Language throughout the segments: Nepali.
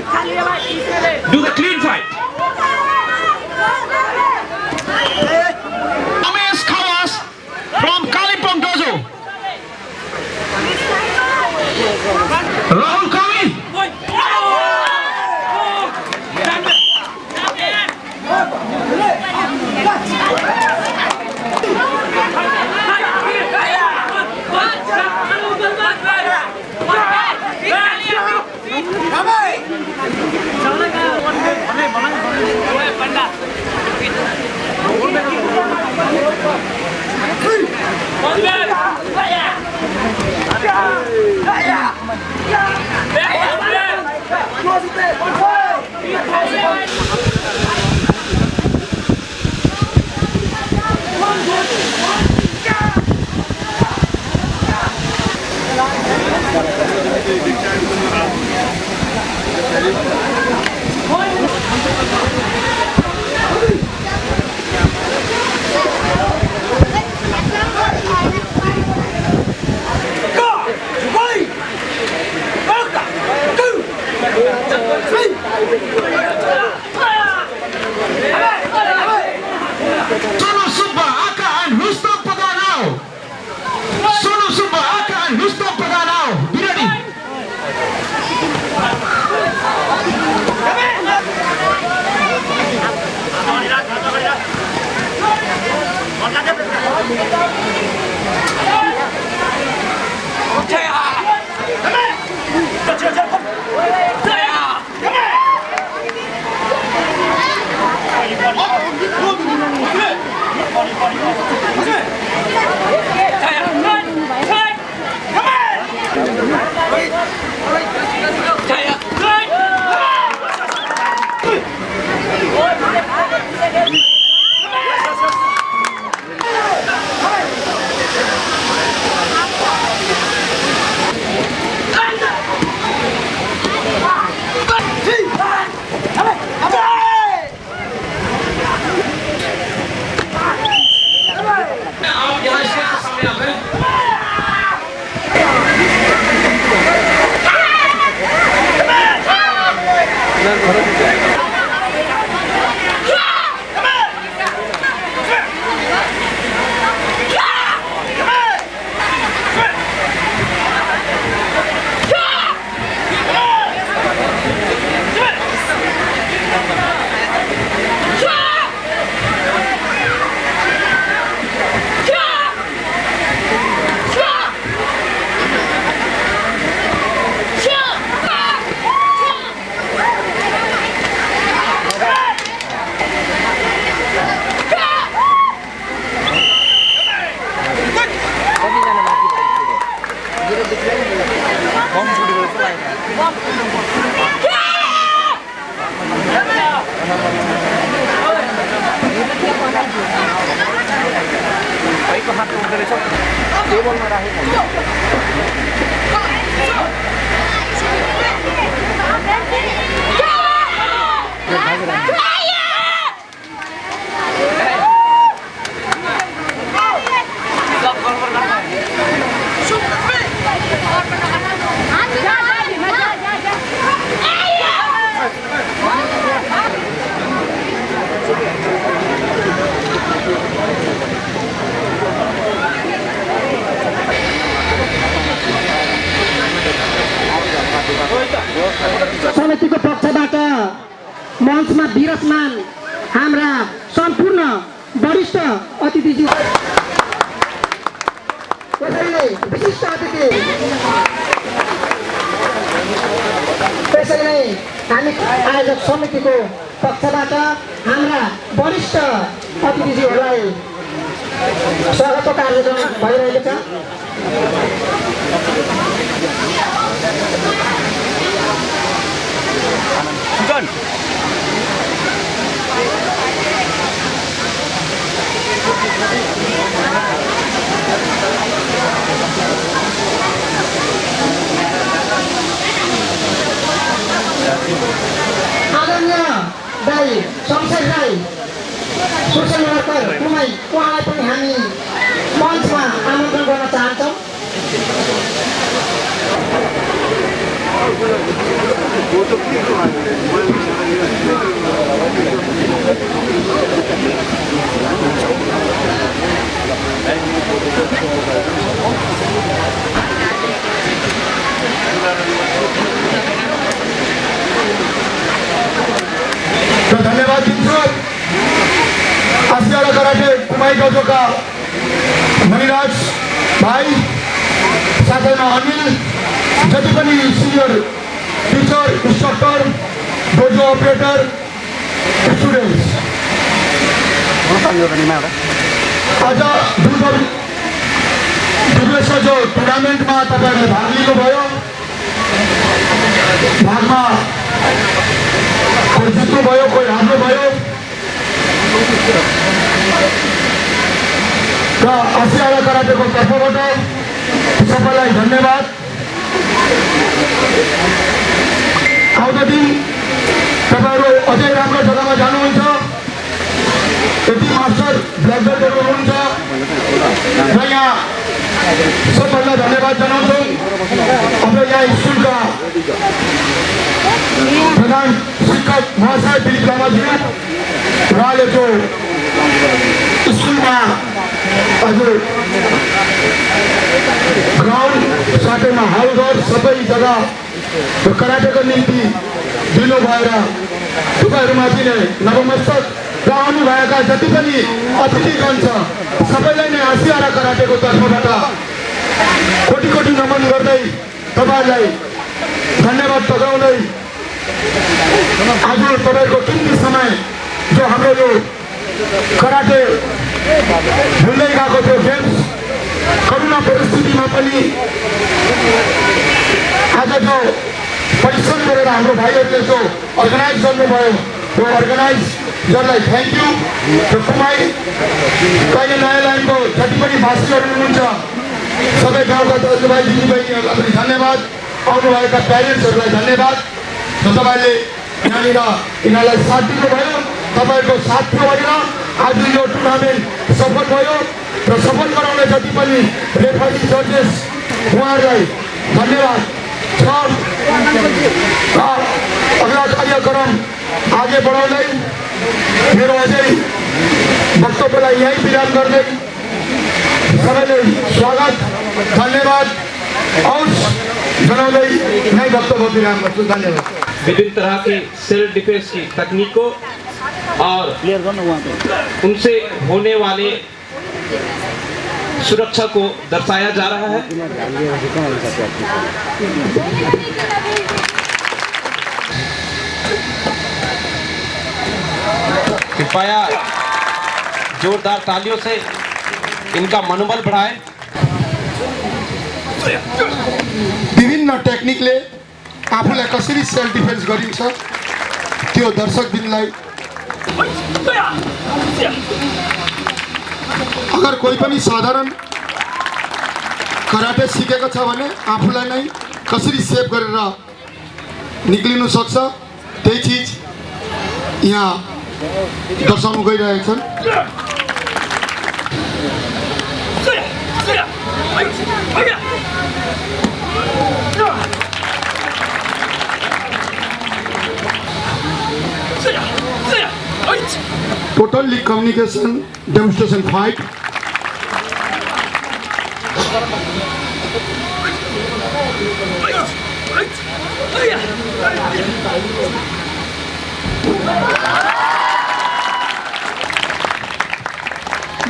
Do the clean fight. Ramesh Khawas from Kalimpong Dojo. Rahul Kavi. Sonu Subba Aka and Rustam Paganao. Sonu Subba Aka and Rustam Paganao. Be ready. समितिको पक्षबाट मञ्चमा विराजमान हाम्रा सम्पूर्ण वरिष्ठ अतिथिज्यू त्यसैले विशिष्ट अतिथि त्यसैले हामी आयोजक समितिको पक्षबाट हाम्रा वरिष्ठ अतिथिज्यूहरूलाई स्वागतको कार्यक्रम भइरहेको छ। आदरणीय दाइ शमशेर राई सोसल वर्कर कुमाई उहाँलाई पनि हामी मञ्चमा आमन्त्रण गर्न चाहन्छौँ। तो धन्यवाद दिन्छु आसियाला कराटे कुमाई डोजोका मणिराज भाइ साथैमा अनिल जति पनि senior teacher instructor dojo operator students आज दुर्गेश्वर जो टुर्नामेन्टमा तपाईहरुले भाग लिनुभयो भागमा कोही जित्नुभयो कोही हार्नुभयो र आसियाला कराटेको तर्फबाट सबैलाई धन्यवाद आउँदो दिन तपाईहरु अझै राम्रो जग्गामा जानुहुन्छ यति मास्टर ब्ल्याक बेल्टहरु हुनुहुन्छ र यहाँ सबैलाई धन्यवाद जनाउँछु अब यहाँ स्कुलका प्रधान शिक्षक महाशय दिलीप लामाज्यू उहाँले जो स्कुलमा हजुर ग्राउन्ड साथैमा हलघर सबै जग्गा कराटेको निम्ति दिनु भएर तपाईँहरूमाथि नै नमस्कार र आउनुभएका जति पनि अतिथिगण छ सबैलाई नै आसियाला कराटेको तर्फबाट कोटी कोटी नमन गर्दै तपाईँहरूलाई धन्यवाद टगाउँदै आज तपाईँको कीमती समय जो हाम्रो यो कराटे भुल्दै गएको थियो गेम्स करोना परिस्थितिमा पनि आज जो परिश्रम गरेर हाम्रो भाइहरूले जो अर्गनाइज गर्नुभयो त्यो अर्गनाइजरलाई थ्याङ्क यू र कुमाई कहिले नयाँ लाइनको जति पनि भाषीहरू हुनुहुन्छ सबै गाउँका दाजुभाइ दिदीबहिनीहरूलाई पनि धन्यवाद आउनुभएका प्यारेन्ट्सहरूलाई धन्यवाद र तपाईँले यहाँनिर यिनीहरूलाई साथ दिनुभयो तपाईँको साथ थियो भनेर आज यो टुर्नामेन्ट सफल भयो र सफल गराउने जति पनि रेफरी जजेस उहाँहरूलाई धन्यवाद छ अगला कार्यक्रम आगे बढाउँदै मेरो अझै वक्तव्यलाई यहीँ विराम गर्दै सबैले स्वागत धन्यवाद औस जनाउँदै नै वक्तव्य विराम गर्छु धन्यवाद। विभिन्न तरह की सेल्फ डिफेंस की तकनीकों और उनसे होने वाले सुरक्षा को दर्शाया जा रहा है। कृपया जोरदार तालियों से इनका मनोबल बढ़ाएं। विभिन्न टेक्निकले आफूलाई कसरी सेल्फ डिफेन्स गरिन्छ त्यो दर्शकबिनलाई अगर कोही पनि साधारण कराटे सिकेको छ भने आफूलाई नै कसरी सेभ गरेर निक्लिनु सक्छ त्यही चीज यहाँ दर्शाउनु गइरहेछन्। Totally communication demonstration fight.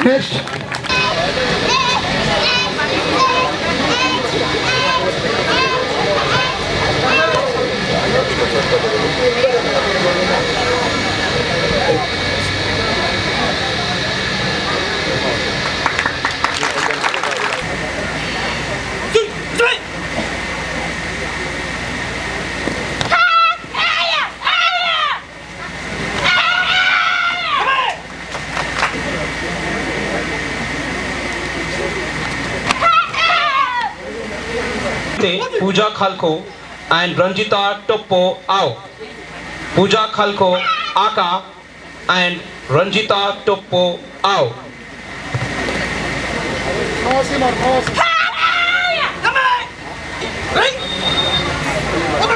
Next. पूजा खालको and Ranjita Toppo Ao. Pooja Khalko Aka and Ranjita Toppo Ao.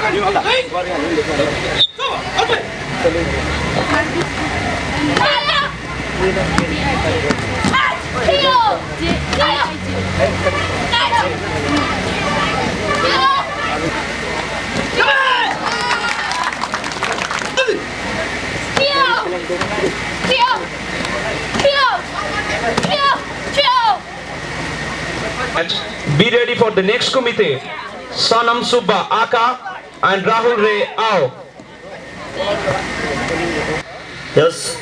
Be ready for the next committee. Sanam Subba Aka and Rahul Ray Ao. यस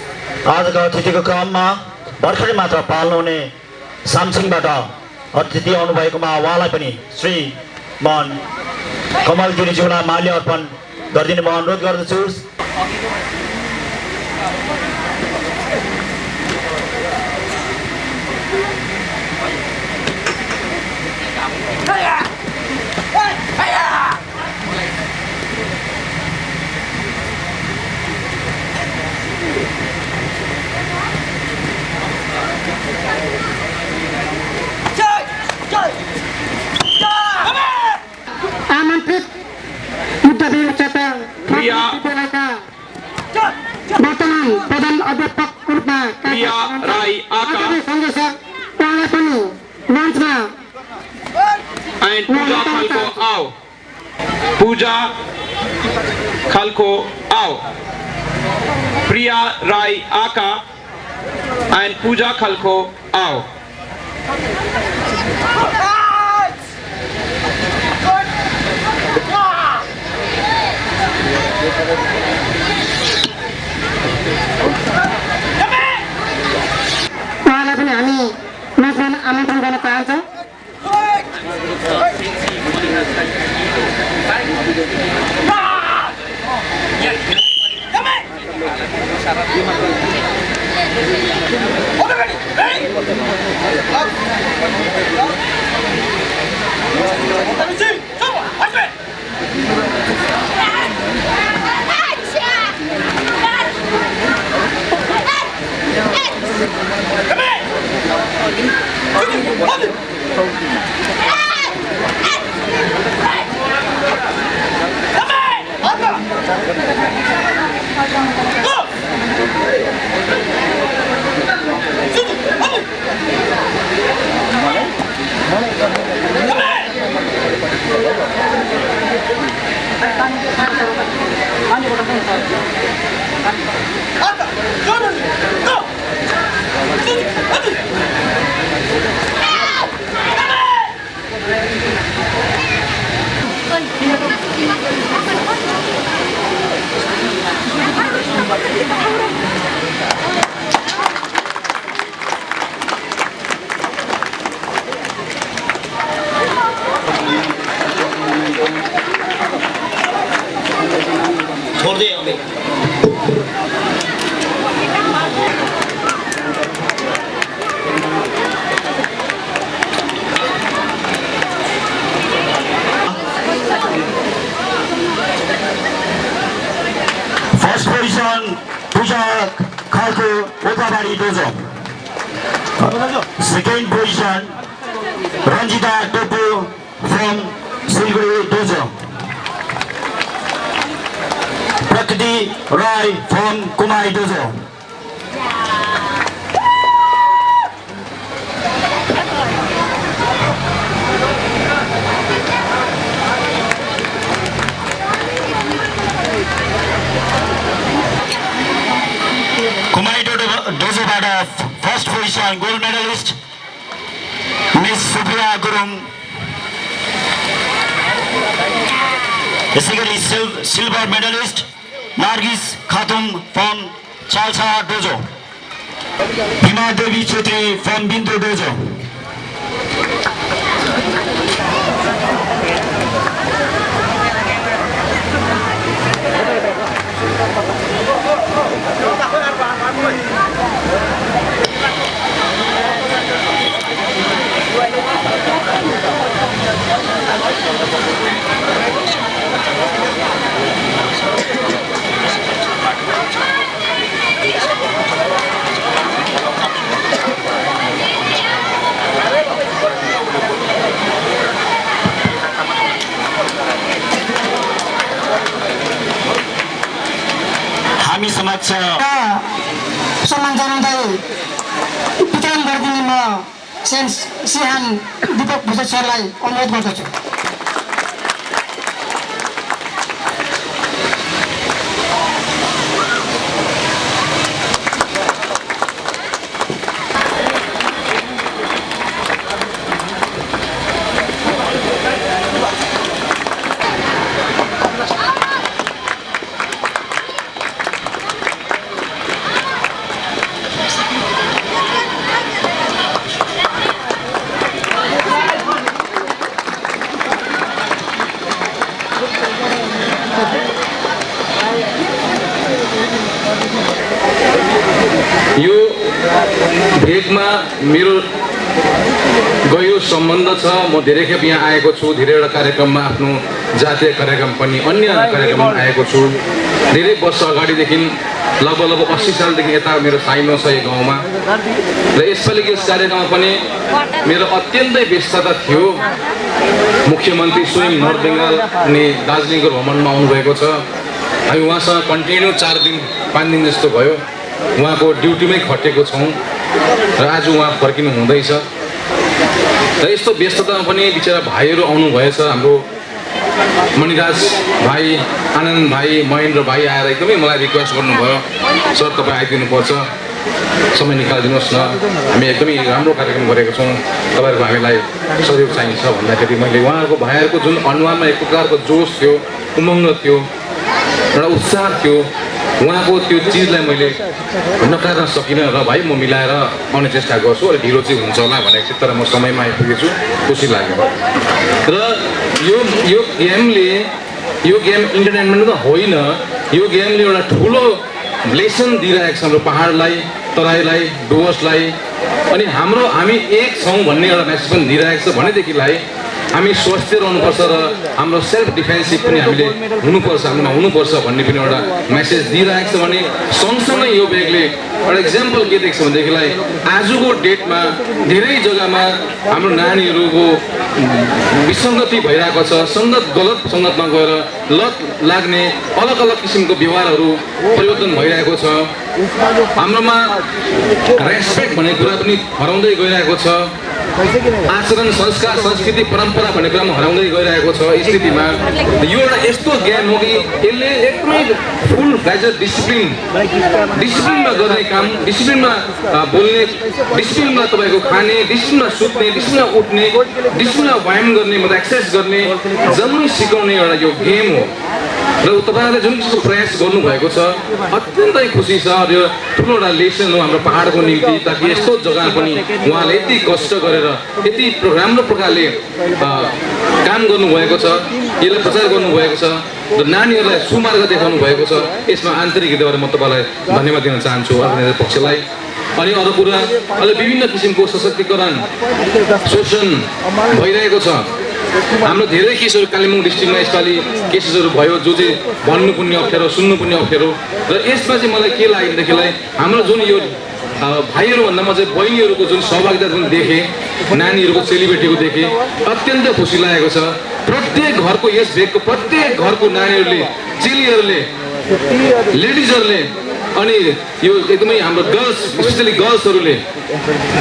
आजको अतिथिको क्रममा भर्खरै मात्र पाल्नुहुने सामसिङबाट अतिथि आउनुभएकोमा उहाँलाई पनि श्री मन कमल गिरिज्यूलाई माल्य अर्पण गरिदिनु म अनुरोध गर्दछु। आमन्त्रित मुद्दावीर चेता प्रिया वर्तमान प्रधान अध्यापक रूपमा प्रिया राई आका सँगै छ उहाँलाई पनि मञ्चमा and Pooja Khalko Ao. Pooja Khalko Ao. Priya Rai Aka and Pooja Khalko Ao. उहाँलाई पनि हामी मञ्चमा आमन्त्रण गर्न चाहन्छौँ। फर्स्ट पोजिसन पूजा खालको Okabari dojo. Second position Ranjita Topo from Siliguri dojo. Prakriti Rai from Kumai dojo. Kumai डोजोबाट first position gold medalist miss Supriya Gurung. यसै गरी silver medalist Nargis Khatun from Chalsa dojo. Hima Devi Chhetri from Bindu dojo. हामी समक्ष सम्मान जनाउँदै वितरण गरिदिने म सिहान दीपक भुजेल सरलाई अनुरोध गर्दछु। यो भेटमा मेरो गयो सम्बन्ध छ। म धेरै खेप यहाँ आएको छु, धेरैवटा कार्यक्रममा, आफ्नो जातीय कार्यक्रम पनि अन्य कार्यक्रममा आएको छु। धेरै वर्ष अगाडिदेखि लगभग 80 सालदेखि यता मेरो साइनो छ यो गाउँमा र यसपालिको यस कार्यक्रममा पनि मेरो अत्यन्तै व्यस्तता थियो। मुख्यमन्त्री स्वयं नर्थ बेङ्गाल अनि दार्जिलिङको भ्रमणमा आउनुभएको छ। हामी उहाँसँग कन्टिन्यू 4 दिन 5 दिन जस्तो भयो उहाँको ड्युटीमै खटेको छौँ र आज उहाँ फर्किनु हुँदैछ र यस्तो व्यस्ततामा पनि बिचरा भाइहरू आउनुभएछ। हाम्रो मणिराज भाइ, आनन्द भाइ, महेन्द्र भाइ आएर एकदमै मलाई रिक्वेस्ट गर्नुभयो, सर तपाईँ आइदिनुपर्छ, समय निकालिदिनुहोस् न, हामी एकदमै राम्रो कार्यक्रम गरेको छौँ, तपाईँहरूको हामीलाई सहयोग चाहिन्छ भन्दाखेरि मैले उहाँहरूको भाइहरूको जुन अनुहारमा एक प्रकारको जोस थियो, उमङ्ग थियो, एउटा उत्साह थियो, उहाँको त्यो चिजलाई मैले नकार्न सकिनँ र भाइ म मिलाएर आउने चेष्टा गर्छु, अलिक ढिलो चाहिँ हुन्छ होला भनेको थिएँ, तर म समयमा आइपुगेछु, खुसी लाग्यो। र यो गेम इन्टरटेनमेन्ट त होइन, यो गेमले एउटा ठुलो लेसन दिइरहेको छ हाम्रो पाहाडलाई, तराईलाई, डुवर्सलाई, अनि हामी एक छौँ भन्ने एउटा मेसेज पनि दिइरहेको छ। भनेदेखिलाई हामी स्वस्थ रहनुपर्छ र हाम्रो सेल्फ डिफेन्सिभ पनि हामीले हुनुपर्छ, हाम्रोमा हुनुपर्छ भन्ने पनि एउटा मेसेज दिइरहेको छ। भने सँगसँगै यो ब्यागले एउटा इक्जाम्पल के देख्छ भनेदेखिलाई आजको डेटमा धेरै जग्गामा हाम्रो नानीहरूको विसङ्गति भइरहेको छ। गलत सङ्गत नगएर लत लाग्ने अलग अलग किसिमको व्यवहारहरू परिवर्तन भइरहेको छ। हाम्रोमा रेस्पेक्ट भन्ने कुरा पनि हराउँदै गइरहेको छ। आचरण, संस्कार, संस्कृति, परम्परा भन्ने कुरामा हराउँदै गइरहेको छ। स्थितिमा यो एउटा यस्तो ज्ञान हो कि यसले एकदमै फुल फ्लेजेड डिसिप्लिनमा गर्ने काम, डिसिप्लिनमा बोल्ने, डिसिप्लिनमा तपाईँको खाने, डिसिप्लिनमा सुत्ने, डिसिप्लिनमा उठ्ने, डिसिप्लिनमा व्यायाम गर्ने, मतलब एक्सर्साइज गर्ने जम्मै सिकाउने एउटा यो गेम हो। र तपाईँहरूले जुन किसिमको प्रयास गर्नुभएको छ अत्यन्तै खुसी छ। र यो ठुलो एउटा लेसन हो हाम्रो पाहाडको निम्ति, ताकि यस्तो जग्गा पनि उहाँले यति कष्ट गरेर यति राम्रो प्रकारले काम गर्नुभएको छ, यसलाई प्रचार गर्नुभएको छ र नानीहरूलाई सुमार्ग देखाउनु भएको छ। यसमा आन्तरिक हृदयबाट म तपाईँलाई धन्यवाद दिन चाहन्छु अर्गनाइजर पक्षलाई। अनि अरू कुरा अहिले विभिन्न किसिमको सशक्तिकरण, शोषण भइरहेको छ। हाम्रो धेरै केसहरू कालिम्पोङ डिस्ट्रिक्टमा यसपालि केसेसहरू भयो, जो चाहिँ भन्नु पनि अप्ठ्यारो, सुन्नु पनि अप्ठ्यारो। र यसमा चाहिँ मलाई के लाग्यो भनेदेखिलाई हाम्रो जुन यो भाइहरूभन्दा म चाहिँ बहिनीहरूको जुन सहभागिता जुन देखेँ, नानीहरूको सेलिब्रेटीको देखेँ, अत्यन्तै खुसी लागेको छ। प्रत्येक घरको यस भेगको प्रत्येक घरको नानीहरूले, चेलीहरूले, लेडिजहरूले अनि यो एकदमै हाम्रो गर्ल्स, स्पेसली गर्ल्सहरूले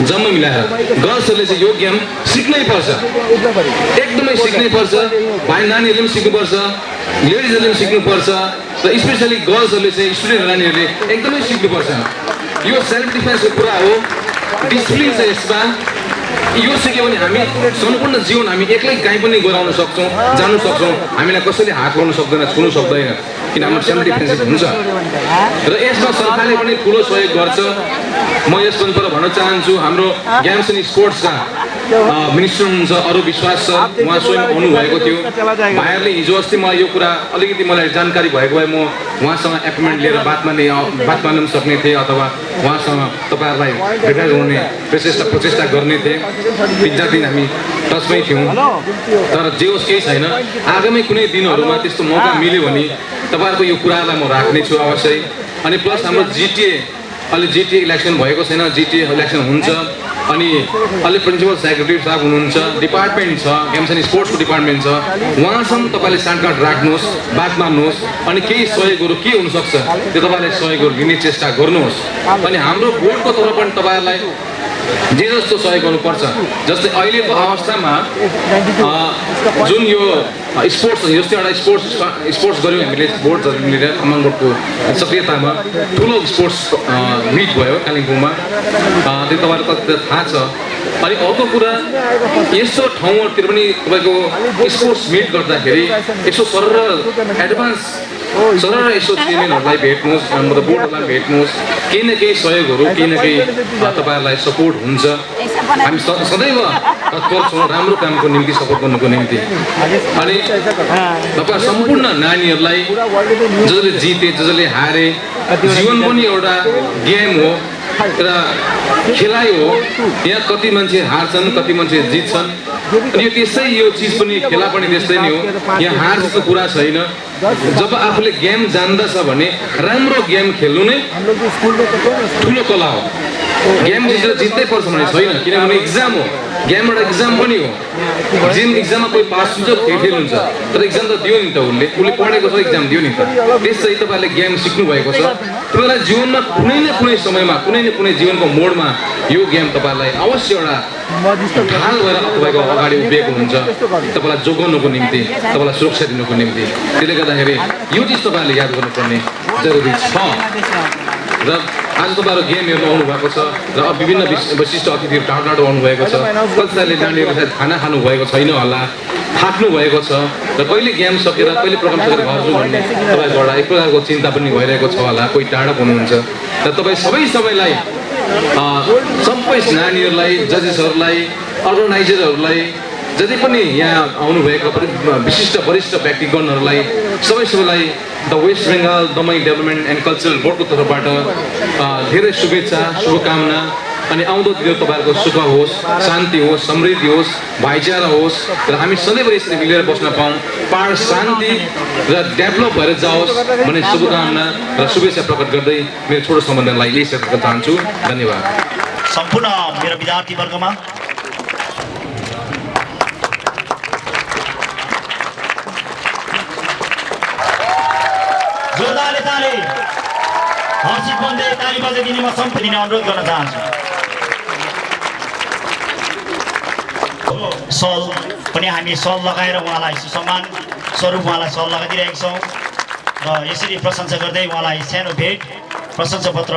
जम्मै मिलाएर गर्ल्सहरूले चाहिँ यो गेम सिक्नै पर्छ, एकदमै सिक्नै पर्छ। भाइ नानीहरूले पनि सिक्नुपर्छ, लेडिजहरूले पनि सिक्नुपर्छ र स्पेसली गर्ल्सहरूले चाहिँ स्टुडेन्ट नानीहरूले एकदमै सिक्नुपर्छ। यो सेल्फ डिफेन्सको कुरा हो, डिसिप्लिन छ यसमा। यो सिक्यो भने हामी सम्पूर्ण जीवन हामी एक्लै कहीँ पनि गराउन सक्छौँ, जानु सक्छौँ, हामीलाई कसैले हात लगाउन सक्दैन, छुनु सक्दैन, किन हाम्रो सेल्फ डिफेन्स हुन्छ। र यसमा सरकारले पनि ठुलो सहयोग गर्छ। म यस पन्थबाट भन्न चाहन्छु, हाम्रो गेम्स एन्ड स्पोर्ट्सका मिनिस्टर हुनुहुन्छ अरू विश्वास छ, उहाँ स्वयं आउनुभएको थियो। भाइहरूले हिजो अस्ति मलाई यो कुरा अलिकति मलाई जानकारी भएको भए म उहाँसँग एपोइन्टमेन्ट लिएर बात मार्न पनि सक्ने थिएँ, अथवा उहाँसँग तपाईँहरूलाई भेट गर्ने प्रचेष्टा गर्ने थिएँ। 3-4 दिन हामी टचमै थियौँ, तर जे होस् केही छैन। आगामी कुनै दिनहरूमा त्यस्तो मौका मिल्यो भने तपाईँहरूको यो कुरालाई म राख्नेछु अवश्य। अनि प्लस हाम्रो जिटिए, अहिले जिटिए इलेक्सन भएको छैन, जिटिए इलेक्सन हुन्छ। अनि अहिले प्रिन्सिपल सेक्रेटरी साहब हुनुहुन्छ, डिपार्टमेन्ट छ, गेम्स एन्ड स्पोर्ट्सको डिपार्टमेन्ट छ, उहाँसँग तपाईँले साँठगाँठ राख्नुहोस्, बात मार्नुहोस् अनि केही सहयोगहरू के हुनसक्छ त्यो तपाईँले सहयोगहरू लिने चेष्टा गर्नुहोस्। अनि हाम्रो बोर्डको तर्फबाट तपाईँहरूलाई जे जस्तो सहयोग गर्नुपर्छ, जस्तै अहिलेको अवस्थामा जुन यो स्पोर्ट्स जस्तै एउटा स्पोर्ट्स गऱ्यौँ हामीले बोर्डहरू मिलेर कमान बोर्डको सक्रियतामा ठुलो स्पोर्ट्स मिट भयो कालिम्पोङमा, त्यो तपाईँलाई कति थाहा छ। अनि अर्को कुरा यस्तो ठाउँहरूतिर पनि तपाईँको स्पोर्ट्स मिट गर्दाखेरि यसो एडभान्स यसो चेयरम्यानहरूलाई भेट्नुहोस्, मतलब बोर्डहरूलाई भेट्नुहोस्, केही न केही सहयोगहरू केही न केही तपाईँहरूलाई सपोर्ट हुन्छ। हामी सदैव तत्पर छौँ राम्रो कामको निम्ति सपोर्ट गर्नुको निम्ति। अनि तपाईँ सम्पूर्ण नानीहरूलाई जसले जिते जसले हारे, जीवन पनि एउटा गेम हो, एउटा खेलाइ हो। यहाँ कति मान्छे हार्छन्, कति मान्छे जित्छन्, अनि यो त्यस्तै यो चिज पनि खेला पनि त्यस्तै नै हो। यहाँ हार जस्तो कुरा छैन। जब आफूले गेम जान्दछ भने राम्रो गेम खेल्नु नै ठुलो कला हो। गेम जित्दै पर्छ भने छैन, किनभने इक्जाम हो, गेम एउटा इक्जाम पनि हो। जुन इक्जाममा कोही पास हुन्छ फेल हुन्छ, तर इक्जाम त दियो नि त, उसले पढेको छ, इक्जाम दियो नि त। त्यसै तपाईँले गेम सिक्नु भएको छ, तपाईँलाई जीवनमा कुनै न कुनै समयमा कुनै न कुनै जीवनको मोडमा यो गेम तपाईँलाई अवश्य एउटा ढाल भएर तपाईँको अगाडि उभिएको हुन्छ, तपाईँलाई जोगाउनुको निम्ति, तपाईँलाई सुरक्षा दिनुको निम्ति। त्यसले गर्दाखेरि यो चिज तपाईँहरूले याद गर्नुपर्ने जरुरी छ। र आज तपाईँहरू गेम हेर्नु आउनुभएको छ र विभिन्न विशिष्ट अतिथिहरू टाढो टाढो आउनुभएको छ। कतिजनाले नानीहरू सायद खाना खानुभएको छैन होला, थाक्नु भएको छ र कहिले गेम सकेर कहिले प्रोग्राम सकेर घर जाउँ भन्ने तपाईँको एउटा एक प्रकारको चिन्ता पनि भइरहेको छ होला, कोही टाढो हुनुहुन्छ। र तपाईँ सबैलाई सबै नानीहरूलाई, जजेसहरूलाई, अर्गनाइजरहरूलाई, जति पनि यहाँ आउनुभएको विशिष्ट वरिष्ठ व्यक्तिगणहरूलाई सबैलाई the West Bengal Damai development and cultural बोर्डको तर्फबाट धेरै शुभेच्छा, शुभकामना। अनि आउँदो दिन तपाईँहरूको सुख होस्, शान्ति होस्, समृद्धि होस्, भाइचारा होस् र हामी सधैँभरि यसरी मिलेर बस्न पाऊँ, पाहाड शान्ति र डेभलप भएर जाओस् भन्ने शुभकामना र शुभेच्छा प्रकट गर्दै मेरो छोटो सम्बन्धनलाई यही शेष गर्न चाहन्छु। धन्यवाद। सम्पूर्ण मेरो विद्यार्थीवर्गमा जोरदारले ताली हर्षित बन्दै ताली बजाइदिने म सम्पूर्ण अनुरोध गर्न चाहन्छु। सल पनि हामी सल लगाएर उहाँलाई सुसम्मान स्वरूप उहाँलाई सल लगाइदिरहेका छौँ र यसरी प्रशंसा गर्दै उहाँलाई सानो भेट प्रशंसा पत्र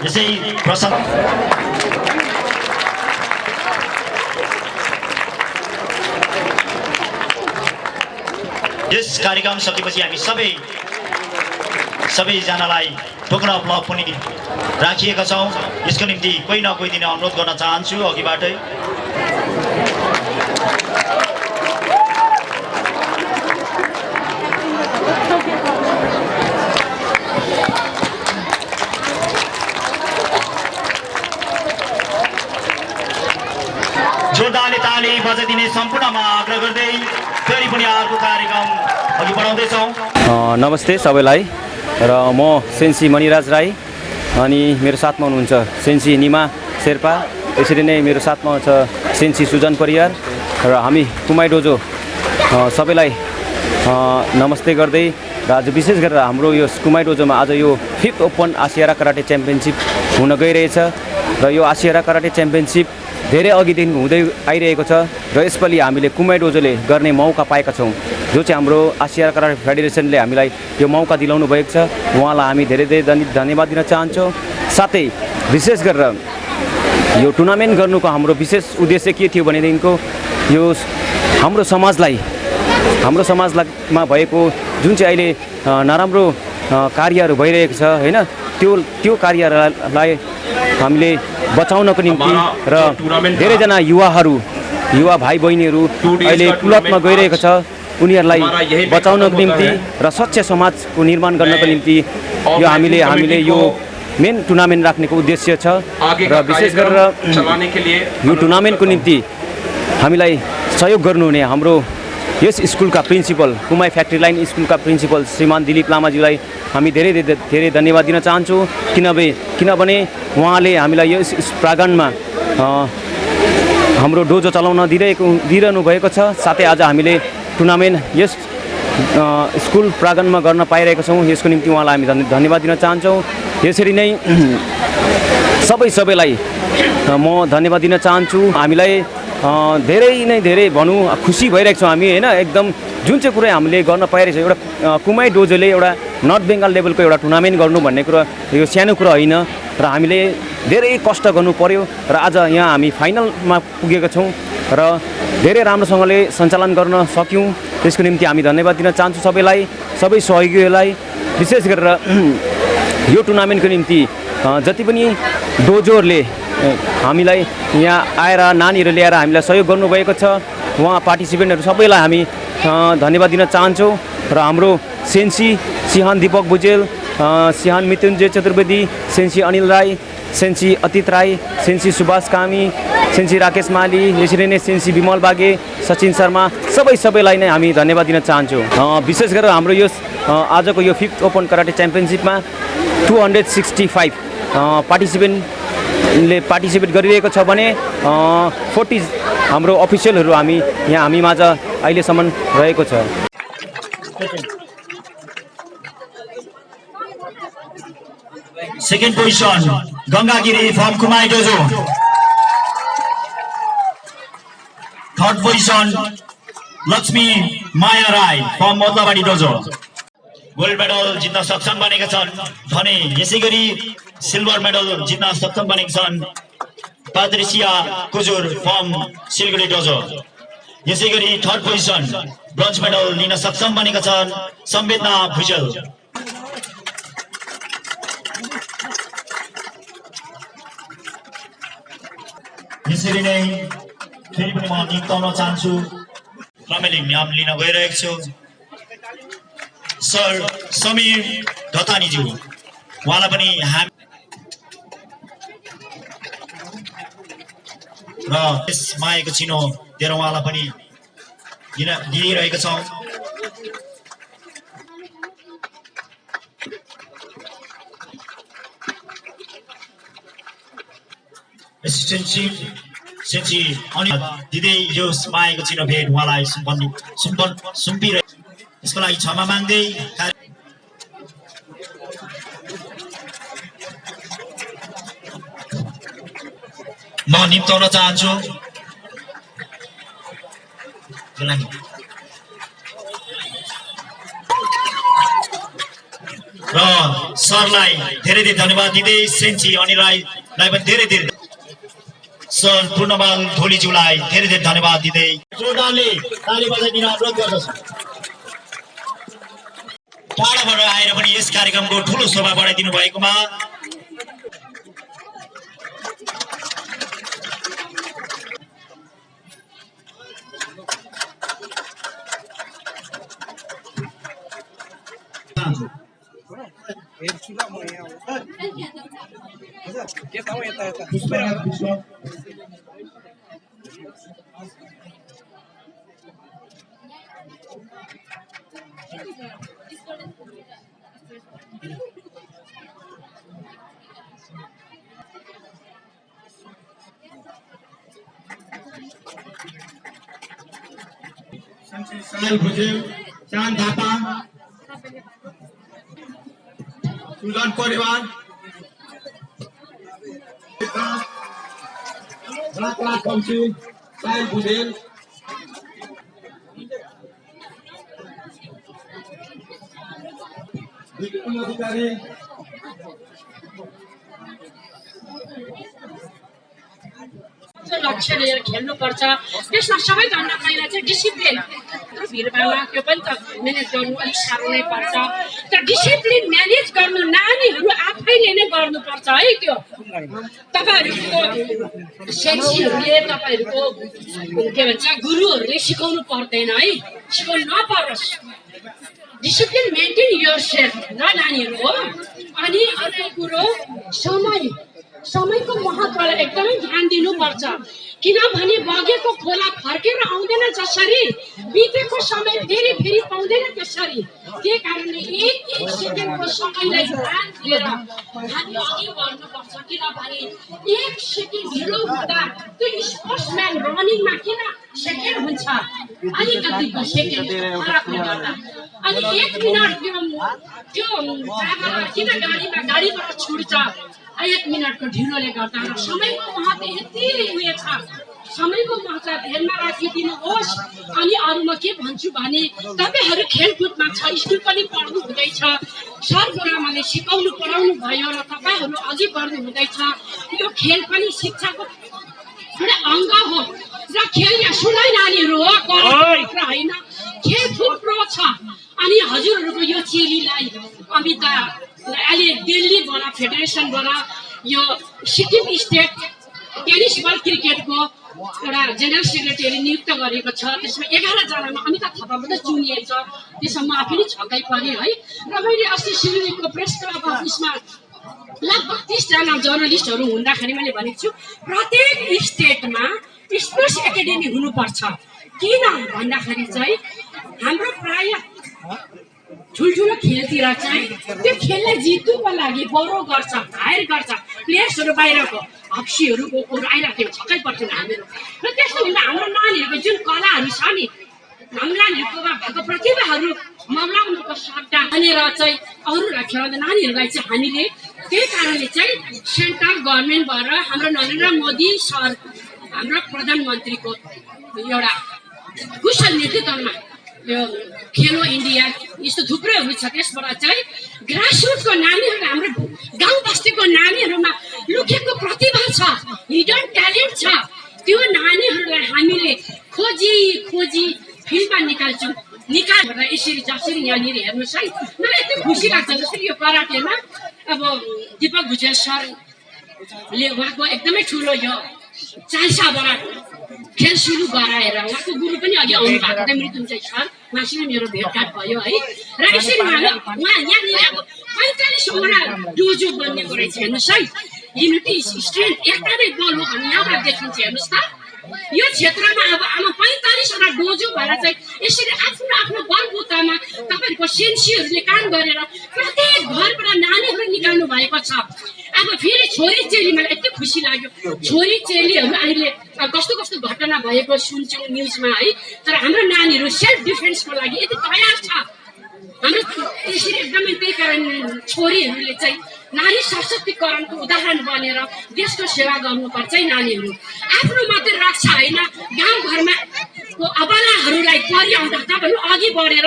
यसै प्रशंसा यस कार्यक्रम सकेपछि हामी सबैजनालाई टोकन अफ लभ पनि राखिएका छौँ। यसको निम्ति कोही न कोही दिन अनुरोध गर्न चाहन्छु अघिबाटै। जोरदारले ताली बजाइदिने सम्पूर्णमा आग्रह गर्दै फेरि पनि अर्को कार्यक्रम अघि बढाउँदैछौँ। नमस्ते सबैलाई र म सेन्सी मणिराज राई अनि मेरो साथमा हुनुहुन्छ सेन्सी निमा शेर्पा, यसरी नै मेरो साथमा छ सेन्सी सुजन परियार र हामी कुमाई डोजो सबैलाई नमस्ते गर्दै र आज विशेष गरेर हाम्रो यो कुमाई डोजोमा आज यो 5th ओपन आसियारा कराटे च्याम्पियनसिप हुन गइरहेछ र यो आसियारा कराटे च्याम्पियनसिप धेरै अघिदेखि हुँदै आइरहेको छ र यसपालि हामीले कुमाई डोजोले गर्ने मौका पाएका छौँ, जो चाहिँ हाम्रो आसियारा कराटे फेडरेसनले हामीलाई यो मौका दिलाउनु भएको छ। उहाँलाई हामी धेरै धेरै धन्यवाद दिन चाहन्छौँ। साथै विशेष गरेर यो टुर्नामेन्ट गर्नुको हाम्रो विशेष उद्देश्य के थियो भनेदेखिको यो हाम्रो समाजमा भएको जुन चाहिँ अहिले नराम्रो कार्यहरू भइरहेको छ होइन, त्यो कार्यहरूलाई हामीले बचाउनको निम्ति र धेरैजना युवा भाइ बहिनीहरू अहिले कुलतमा गइरहेको छ, उनीहरूलाई बचाउनको निम्ति र स्वच्छ समाजको निर्माण गर्नको निम्ति यो हामीले यो मेन टुर्नामेन्ट राख्नेको उद्देश्य छ। र विशेष गरेर यो टुर्नामेन्टको निम्ति हामीलाई सहयोग गर्नुहुने हाम्रो यस स्कुलका प्रिन्सिपल, कुमाई फ्याक्ट्री लाइन स्कुलका प्रिन्सिपल श्रीमान दिलीप लामाज्यूलाई हामी धेरै धन्यवाद दिन चाहन्छौँ, किनभने उहाँले हामीलाई यस प्राङ्गणमा हाम्रो डोजो चलाउन दिइरहनु भएको छ। साथै आज हामीले टुर्नामेन्ट यस स्कुल प्राङ्गणमा गर्न पाइरहेका छौँ, यसको निम्ति उहाँलाई हामी धन्यवाद दिन चाहन्छौँ। यसरी नै सबैलाई म धन्यवाद दिन चाहन्छु। हामीलाई धेरै भनौँ खुसी भइरहेको छौँ हामी होइन, एकदम जुन चाहिँ कुरा हामीले गर्न पाइरहेको छ, एउटा कुमाई डोजोले एउटा नर्थ बेङ्गाल लेभलको एउटा टुर्नामेन्ट गर्नु भन्ने कुरा यो सानो कुरा होइन र हामीले धेरै कष्ट गर्नु पर्यो र आज यहाँ हामी फाइनलमा पुगेका छौँ र धेरै राम्रोसँगले सञ्चालन गर्न सक्यौँ। त्यसको निम्ति हामी धन्यवाद दिन चाहन्छौँ सबै सहयोगीहरूलाई। विशेष गरेर यो टुर्नामेन्टको निम्ति जति पनि डोजोहरूले हामीलाई यहाँ आएर नानीहरू ल्याएर हामीलाई सहयोग गर्नुभएको छ, उहाँ पार्टिसिपेन्टहरू सबैलाई हामी धन्यवाद दिन चाहन्छौँ। र हाम्रो सेन्सी सिहान दिपक भुजेल, सिहान मृत्युञ्जय चतुर्वेदी, सेन्सी अनिल राई, सेन्सी अतीत राई, सेन्सी सुभाष कामी, सेन्सी राकेश माली, यसरी नै सेन्सी विमल बागे, सचिन शर्मा, सबैलाई नै हामी धन्यवाद दिन चाहन्छौँ। विशेष गरेर हाम्रो यो आजको यो 5th ओपन कराटे च्याम्पियनसिपमा 265 पार्टिसिपेट गरिरहेको छ भने 40 हाम्रो अफिसियलहरू हामी माझ अहिलेसम्म रहेको छ। Second position Ganga Giri from Kumai dojo, third position Lakshmi Maya Rai from Modlabari dojo. Gold medal जित्न सक्षम बनेका छन् भने यसै गरी सिल्भर मेडल जित्न सक्षम बनेका छन् पाद्रिसिया कुजुर फ्रम सिलगढी डोजो। यसै गरी थर्ड पोजिसन ब्रोन्ज मेडल लिन सक्षम बनेका छन् सम्वेदना भुजेल। यसरी नै फेरि पनि म निम्ताउन चाहन्छु, रमेलिङ नाम लिन गइरहेको छु सर समीर धतानीज्यू, उहाँलाई पनि र यस मायाको चिनो दिएर उहाँलाई पनि दिइरहेका छौँ। सेन्सी अनि दिँदै यो मायाको चिनो भेट उहाँलाई सुम्पिरहे, यसको लागि क्षमा माग्दै म निम्ताउन चाहन्छु। र सरलाई धेरै धन्यवाद दिँदै सेन्ची अनिल राईलाई पनि धेरै सर पूर्णमाल धोलीज्यूलाई धेरै धन्यवाद दिँदै जोरदारले ताली बजाइदिन अनुरोध गर्दछु। टाढाबाट आएर पनि यस कार्यक्रमको ठुलो शोभा बढाइदिनु भएकोमा साहिल भुजेल, चाँद थापा, सुजन परिवार, साहिल भुजेल, अधिकारी लक्ष्य लिएर खेल्नुपर्छ। त्यसमा सबैभन्दा पहिला चाहिँ डिसिप्लिन। भिडभाडमा त्यो पनि त म्यानेज गर्नु अलिक साह्रो नै पर्छ। तर डिसिप्लिन म्यानेज गर्नु नानीहरू आफैले नै गर्नुपर्छ है। त्यो तपाईँहरूको सेन्सीहरूले तपाईँहरूको के भन्छ गुरुहरूले सिकाउनु पर्दैन है, सिकाउनु नपरोस्। डिसिप्लिन मेन्टेन योर सेल्फ ल नानीहरू हो। अनि अर्को कुरो समयको महत्त्वलाई एकदमै ध्यान दिनुपर्छ। किनभने बगेको खोला फर्केर आउँदैन जसरी बितेको समय फेरि पाउँदैन त्यसरी। त्यही कारणले एक सेकेन्डको समयलाई ध्यान दिएर हामी अघि बढ्नुपर्छ। किनभने एक सेकेन्ड ढिलो हुँदा त्यो स्पोर्ट्सम्यान रनिङमा किन सेकेन्ड हुन्छ, अलिकतिको सेकेन्ड फरकले गर्दा। अनि 1 मिनट त्यो किन गाडीबाट छुट्छ 1 मिनटको ढिलोले गर्दा। र समयको महत्त्व यति उयो छ, समयको महत्त्व ध्यानमा राखिदिनुहोस्। अनि अरू म के भन्छु भने तपाईँहरू खेलकुदमा छ, स्कुल पनि पढ्नु हुँदैछ, सर गुरुआमाले सिकाउनु पढाउनु भयो र तपाईँहरू अघि बढ्नु हुँदैछ। यो खेल पनि शिक्षाको एउटा अङ्ग हो र खेल या सुनाइ नानीहरू हो होइन, खेल थुप्रो छ। अनि हजुरहरूको यो चेलीलाई अमिता अहिले दिल्लीबाट फेडरेसनबाट यो सिक्किम स्टेट टेनिस बल क्रिकेटको एउटा जेनरल सेक्रेटरी नियुक्त गरेको छ। त्यसमा 11 जनामा अमिता थापा मात्रै चुनिएको छ। त्यसमा म आफै पनि छक्कै परेँ है। र मैले अस्ति सिलगढीको प्रेस क्लब अफिसमा लगभग 30 जना जर्नलिस्टहरू हुँदाखेरि मैले भनेको छु प्रत्येक स्टेटमा स्पोर्ट्स एकाडेमी हुनुपर्छ। किन भन्दाखेरि चाहिँ हाम्रो प्राय ठुल्ठुलो खेलतिर चाहिँ त्यो खेललाई जित्नुको लागि बरु गर्छ, हायर गर्छ प्लेयर्सहरू, बाहिरको हप्सीहरूको आइराखेको छक्कै पर्छन् हामीहरू। र त्यस्तो हुँदा हाम्रो नानीहरूको जुन कलाहरू छ नि, हाम्रो नानीहरूकोमा भएको प्रतिभाहरू मौलाउनुको सट्टा भनेर चाहिँ अरूलाई खेलाउँदा नानीहरूलाई चाहिँ हामीले त्यही कारणले चाहिँ सेन्ट्रल गभर्मेन्टबाट हाम्रो नरेन्द्र मोदी सर हाम्रो प्रधानमन्त्रीको एउटा कुशल नेतृत्वमा यो खेलो इन्डिया यस्तो थुप्रैहरू छ। त्यसबाट चाहिँ ग्रासरुटको नानीहरू, हाम्रो गाउँ बस्तीको नानीहरूमा लुकेको प्रतिभा छ, हिडन ट्यालेन्ट छ। त्यो नानीहरूलाई हामीले खोजी फिल्डमा निकाल्छौँ। निकालेर यसरी जसरी यहाँनिर हेर्नुहोस् है, मलाई यति खुसी लाग्छ। जसरी यो कराटेमा अब दीपक भुजेल सरले उहाँको एकदमै ठुलो यो चाल्साबाट खेल सुरु गराएर उहाँको गुरु पनि अघि आउनु भएको थियो मृत्युञ्जय सर, उहाँसँग मेरो भेटघाट भयो है। र यसरी उहाँ यहाँनिर अब 45वटा डोजो बनिएको रहेछ हेर्नुहोस् है। युनिटी स्ट्रेन्थ एकता नै बल हो भन्ने यहाँबाट देखिन्छ हेर्नुहोस् त। यो क्षेत्रमा अब 45वटा डोजो भएर चाहिँ यसरी आफ्नो बलबुतामा तपाईँहरूको सेन्सीहरूले काम गरेर प्रत्येक घरबाट नानीहरू निकाल्नु भएको छ। अब फेरि छोरी चेलीमा यति खुसी लाग्यो। छोरी चेलीहरू अहिले कस्तो घटना भएको सुन्छौँ न्युजमा है। तर हाम्रो नानीहरू सेल्फ डिफेन्सको लागि यति तयार छ हाम्रो। यसरी एकदमै त्यही कारण छोरीहरूले चाहिँ नारी सशक्तिकरणको उदाहरण बनेर देशको सेवा गर्नुपर्छ है। नानीहरू आफ्नो मात्रै रक्षा होइन, गाउँघरमा अबलाहरूलाई परिआउँदा तपाईँहरू अघि बढेर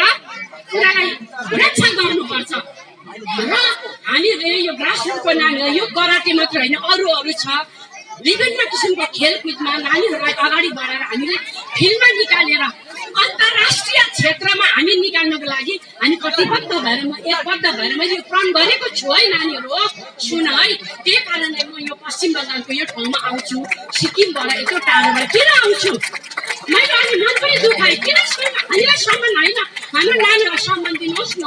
उनीहरूलाई रक्षा गर्नुपर्छ। र हामीले यो ग्रासरुटको नानीहरू यो कराटे मात्र होइन, अरू छ विभिन्न किसिमको खेलकुदमा नानीहरूलाई अगाडि बढाएर हामीले फिल्डमा निकालेर अन्तर्राष्ट्रिय क्षेत्रमा हामी निकाल्नको लागि हामी कटिबद्ध भएर एकबद्ध भएर मैले यो प्रण गरेको छु है। नानीहरू हो सुन है। त्यही कारणले म यो पश्चिम बङ्गालको यो ठाउँमा आउँछु, सिक्किमबाट यत्रो टाढोबाट किन आउँछु। मैले अनि मन पनि दुखाएँ, किन हामीलाई सम्मान होइन, हाम्रो नानीहरूलाई सम्मान दिनुहोस् न।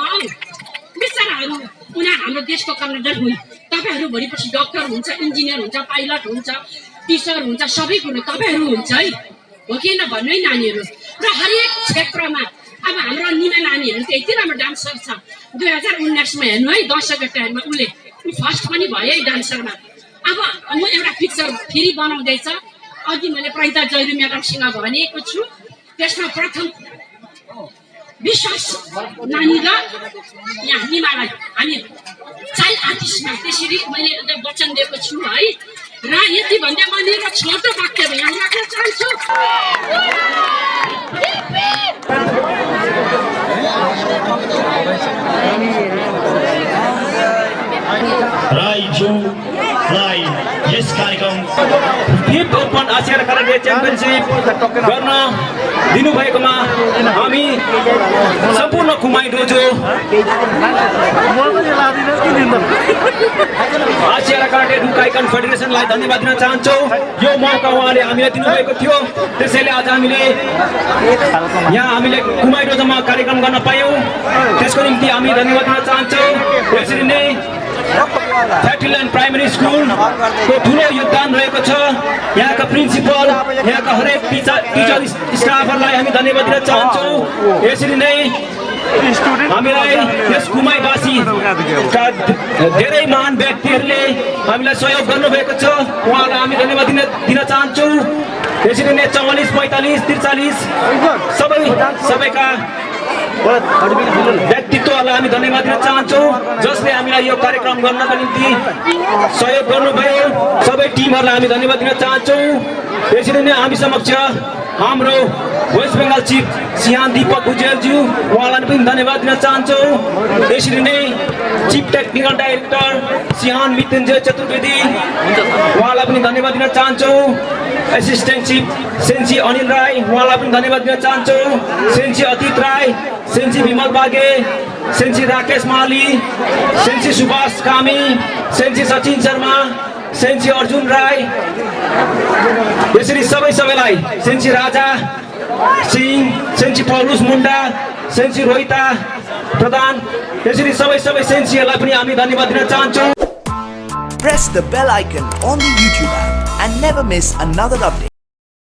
बिचराहरू उनीहरू हाम्रो देशको कर्णधार हुन्। तपाईँहरू भोलिपछि डक्टर हुन्छ, इन्जिनियर हुन्छ, पाइलट हुन्छ, टिचर हुन्छ, सबै कुरो तपाईँहरू हुन्छ है। हो कि नभन्नु है नानीहरू। र हरेक क्षेत्रमा अब हाम्रो निमा नानीहरू त यति राम्रो डान्सर छ। 2019मा हेर्नु है, दशैंको टाइममा उसले फर्स्ट पनि भयो है डान्सरमा। अब म एउटा पिक्चर फेरि बनाउँदैछ। अघि मैले प्रैता जैरू म्याडमसँग भनेको छु। त्यसमा प्रथम विश्वास नानी र यहाँ निमालाई हामी चाइल्ड आर्टिस्टमा त्यसरी मैले वचन दिएको छु है। र यति भन्दै म मेरो छोटो वाक्य यहाँ राख्न चाहन्छु। राईजू लाई यस कार्यक्रम 5th open Asia karate championship गर्न दिनुभएकोमा हामी सम्पूर्ण कुमाई डोजो एसिया कराटे डुकाइकन फेडरेसनलाई धन्यवाद दिन चाहन्छौँ। यो मौका उहाँले हामीलाई दिनुभएको थियो, त्यसैले आज हामीले कुमाई डोजोमा कार्यक्रम गर्न पायौँ। त्यसको निम्ति हामी धन्यवाद दिन चाहन्छौँ। यसरी नै फ्याक्ट्रील्यान्ड प्राइमेरी स्कुलको ठुलो योगदान रहेको छ। यहाँका प्रिन्सिपल, यहाँका हरेक टिचर स्टाफहरूलाई हामी धन्यवाद दिन चाहन्छौँ। यसरी नै हामीलाई यस कुमाईवासीका धेरै महान व्यक्तिहरूले हामीलाई सहयोग गर्नुभएको छ, उहाँलाई हामी धन्यवाद दिन चाहन्छौँ। यसरी नै 44, 45, 43 सबैका व्यक्तित्वहरूलाई हामी धन्यवाद दिन चाहन्छौँ, जसले हामीलाई यो कार्यक्रम गर्नको निम्ति सहयोग गर्नुभयो। सबै टिमहरूलाई हामी धन्यवाद दिन चाहन्छौँ। यसरी नै हामी समक्ष हाम्रो वेस्ट बेङ्गाल चिफ सिहान दीपक भुजेलज्यू, उहाँलाई पनि धन्यवाद दिन चाहन्छौँ। यसरी नै चिफ टेक्निकल डाइरेक्टर सिहान मृत्युञ्जय चतुर्वेदी, उहाँलाई पनि धन्यवाद दिन चाहन्छौँ। एसिस्टेन्ट चिफ सेन्सी अनिल राई, उहाँलाई पनि धन्यवाद दिन चाहन्छौँ। सेन्सी अतीत राई, सेन्सी विमल बागे, सेन्सी राकेश माली, सेन्सी सुभाष कामी, सेन्सी सचिन शर्मा, सेन्सी अर्जुन राई, यसरी सबैलाई सेन्सी राजा सिंह, सेन्सी पौलुस मुन्डा, सेन्सी रोहिता प्रधान, यसरी सबै सेन्सीहरूलाई पनि हामी धन्यवाद दिन चाहन्छौँ। Press the bell icon on the YouTube app and never miss another update.